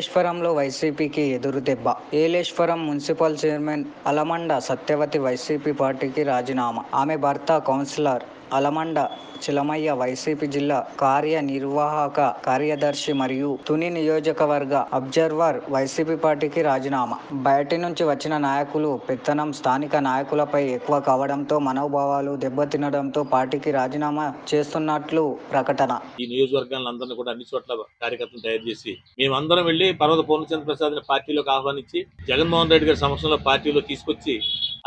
ఏలేశ్వరంలో వైసీపీకి ఎదురుదెబ్బ. Eleswaram municipal chairman Alamanda Satyavathi YCP పార్టీకి రాజీనామా. ఆమె భర్త కౌన్సిలర్ అలమండ చిలమయ్య వైసీపీ జిల్లా కార్యనిర్వాహక కార్యదర్శి మరియు తుని నియోజకవర్గ అబ్జర్వర్ వైసీపీ పార్టీకి రాజీనామా. బయటి నుంచి వచ్చిన నాయకులు పెత్తనం స్థానిక నాయకులపై ఎక్కువ కావడంతో మనోభావాలు దెబ్బతినడంతో పార్టీకి రాజీనామా చేస్తున్నట్లు ప్రకటన. ఈ నియోజకవర్గాలందరినీ కూడా అన్ని చోట్ల కార్యకర్తలు తయారు చేసి మేమందరం వెళ్లి పర్వత పూర్ణచంద్ర ప్రసాద్ పార్టీలోకి ఆహ్వానించి జగన్మోహన్ రెడ్డి గారి సమక్షంలో పార్టీలో తీసుకొచ్చి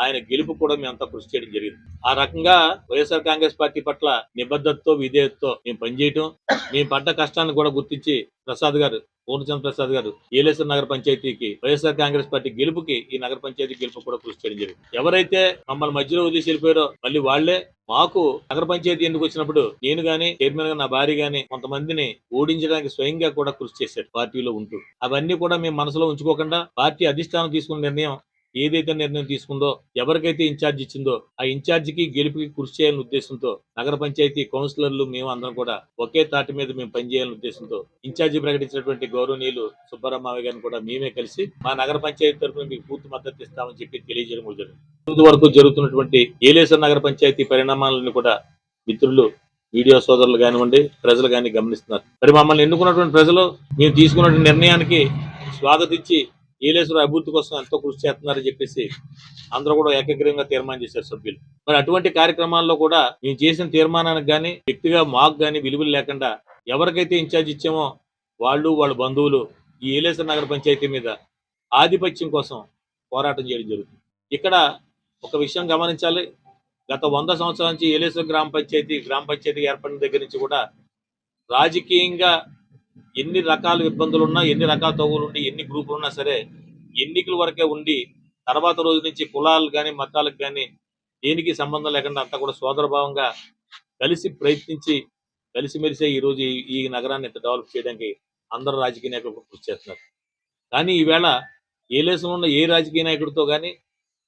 ఆయన గెలుపు కూడా మేమంతా కృషి చేయడం జరిగింది. ఆ రకంగా వైఎస్ఆర్ కాంగ్రెస్ పార్టీ పట్ల నిబద్ధతతో విధేయతతో మేము పనిచేయటం, మేము పడ్డ కష్టాన్ని కూడా గుర్తించి ప్రసాద్ గారు పూర్ణచంద్ర ప్రసాద్ గారు ఏలేశ్వరం నగర పంచాయతీకి వైఎస్ఆర్ కాంగ్రెస్ పార్టీ గెలుపుకి ఈ నగర పంచాయతీ గెలుపు కూడా కృషి చేయడం జరిగింది. ఎవరైతే మమ్మల్ని మధ్యలో వదిలేసి వెళ్ళిపోయారో మళ్ళీ వాళ్లే మాకు నగర పంచాయతీ ఎందుకు వచ్చినప్పుడు నేను గాని చైర్మన్ గా నా భార్య గాని కొంతమందిని ఓడించడానికి స్వయంగా కూడా కృషి చేశారు పార్టీలో ఉంటూ. అవన్నీ కూడా మేము మనసులో ఉంచుకోకుండా పార్టీ అధిష్టానం తీసుకున్న నిర్ణయం ఏదైతే నిర్ణయం తీసుకుందో, ఎవరికైతే ఇన్ఛార్జ్ ఇచ్చిందో ఆ ఇన్ఛార్జికి గెలుపుకి కృషి చేయాలనే ఉద్దేశంతో నగర పంచాయతీ కౌన్సిలర్లు మేము అందరం కూడా ఒకే తాటి మీద మేము పనిచేయాలనే ఉద్దేశంతో ఇన్ఛార్జి ప్రకటించినటువంటి గౌరవనీయులు సుబ్బరామయ్య గారిని కూడా మేమే కలిసి మా నగర పంచాయతీ తరఫున మీకు పూర్తి మద్దతు ఇస్తామని చెప్పి తెలియజేయడం జరిగింది. ముందు వరకు జరుగుతున్నటువంటి ఏలేశ్వరం నగర పంచాయతీ పరిణామాలను కూడా మిత్రులు మీడియా సోదరులు కానివ్వండి ప్రజలు కానీ గమనిస్తున్నారు. మరి మమ్మల్ని ఎన్నుకున్నటువంటి ప్రజలు మేము తీసుకున్న నిర్ణయానికి స్వాగతించి ఏలేశ్వరం అభివృద్ధి కోసం ఎంతో కృషి చేస్తున్నారని చెప్పేసి అందరూ కూడా ఏకగ్రీవంగా తీర్మానం చేశారు సభ్యులు. మరి అటువంటి కార్యక్రమాల్లో కూడా మేము చేసిన తీర్మానానికి కానీ వ్యక్తిగా మాకు కానీ విలువలు లేకుండా ఎవరికైతే ఇన్ఛార్జ్ ఇచ్చామో వాళ్ళ బంధువులు ఈ ఏలేశ్వరం నగర పంచాయతీ మీద ఆధిపత్యం కోసం పోరాటం చేయడం జరుగుతుంది. ఇక్కడ ఒక విషయం గమనించాలి. గత 100 సంవత్సరాల నుంచి ఏలేశ్వరం గ్రామ పంచాయతీ ఏర్పడిన దగ్గర నుంచి కూడా రాజకీయంగా ఎన్ని రకాల ఇబ్బందులు ఉన్నా, ఎన్ని రకాల తగులు ఉండి, ఎన్ని గ్రూపులు ఉన్నా సరే ఎన్నికల వరకే ఉండి తర్వాత రోజు నుంచి కులాలు కానీ మతాలకు కానీ దేనికి సంబంధం లేకుండా అంతా కూడా సోదరభావంగా కలిసి ప్రయత్నించి కలిసిమెలిసే ఈ రోజు ఈ నగరాన్ని ఇంత డెవలప్ చేయడానికి అందరూ రాజకీయ నాయకులు కృషి చేస్తున్నారు. కానీ ఈవేళ ఏలేశ్వరంలో ఉన్న ఏ రాజకీయ నాయకుడితో కానీ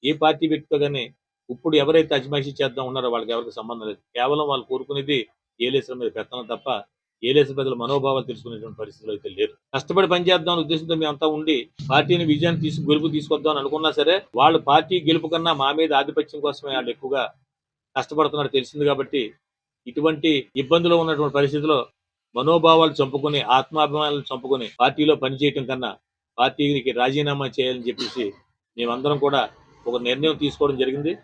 ఏ పార్టీ వ్యక్తితో కానీ ఇప్పుడు ఎవరైతే అజమాయిషీ చేద్దాం ఉన్నారో వాళ్ళకి ఎవరికి సంబంధం లేదు. కేవలం వాళ్ళు కోరుకునేది ఏలేశ్వరం మీద పెత్తనం తప్ప ఏలేశ్వరం ప్రజల మనోభావాలు తెలుసుకునేటువంటి పరిస్థితులు అయితే లేరు. కష్టపడి పనిచేద్దాం ఉద్దేశంతో మేమంతా ఉండి పార్టీని విజయాన్ని గెలుపు తీసుకొద్దాం అని అనుకున్నా సరే వాళ్ళు పార్టీ గెలుపు కన్నా మా మీద ఆధిపత్యం కోసమే వాళ్ళు ఎక్కువగా కష్టపడుతున్నారు తెలిసింది. కాబట్టి ఇటువంటి ఇబ్బందులు ఉన్నటువంటి పరిస్థితిలో మనోభావాలు చంపుకుని ఆత్మాభిమానాలు చంపుకుని పార్టీలో పనిచేయటం కన్నా పార్టీకి రాజీనామా చేయాలని చెప్పేసి మేమందరం కూడా ఒక నిర్ణయం తీసుకోవడం జరిగింది.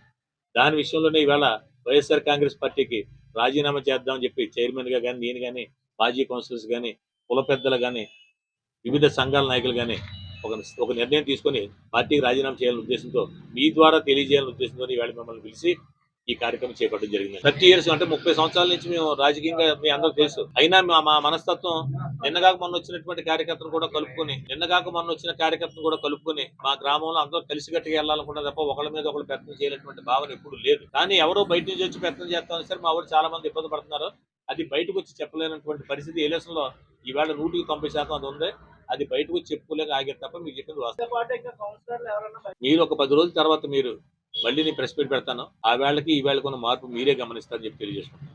దాని విషయంలోనే ఈవేళ వైఎస్ఆర్ కాంగ్రెస్ పార్టీకి రాజీనామా చేద్దామని చెప్పి చైర్మన్ గా కానీ నేను కానీ మాజీ కౌన్సిలర్స్ కానీ కుల పెద్దలు కానీ వివిధ సంఘాల నాయకులు కానీ ఒక నిర్ణయం తీసుకొని పార్టీకి రాజీనామా చేయాలనే ఉద్దేశంతో మీ ద్వారా తెలియజేయాలనే ఉద్దేశంతో ఈవేళ మిమ్మల్ని పిలిచి ఈ కార్యక్రమం చేపట్టడం జరిగింది. 30 years అంటే 30 సంవత్సరాల నుంచి మేము రాజకీయంగా మీ అందరూ తెలుసు. అయినా మా మనస్తత్వం నిన్నగాక మొన్న వచ్చినటువంటి కార్యకర్తను కూడా కలుపుకొని మా గ్రామంలో అందరూ కలిసికట్టుగా వెళ్ళాలనుకుంటే తప్ప ఒకళ్ళ మీద ఒకళ్ళు ప్రయత్నం చేయలేటువంటి భావన ఎప్పుడు లేదు. కానీ ఎవరో బయట నుంచి వచ్చి ప్రయత్నం చేస్తామని సరే మా వాళ్ళు చాలా మంది ఇబ్బంది పడుతున్నారు. అది బయటకు వచ్చి చెప్పలేనటువంటి పరిస్థితి ఏలేశ్వరంలో ఈవేళ 100% అది ఉంది. అది బయటకు వచ్చి చెప్పుకోలేక ఆగారు తప్ప మీకు చెప్పింది వాస్తవం. మీరు ఒక 10 రోజుల తర్వాత మీరు మళ్ళీ నేను ప్రెస్ మీట్ పెడతాను. ఆ వేళకి ఈ వేళకున్న మార్పు మీరే గమనిస్తారని చెప్పి తెలియజేసుకుంటాను.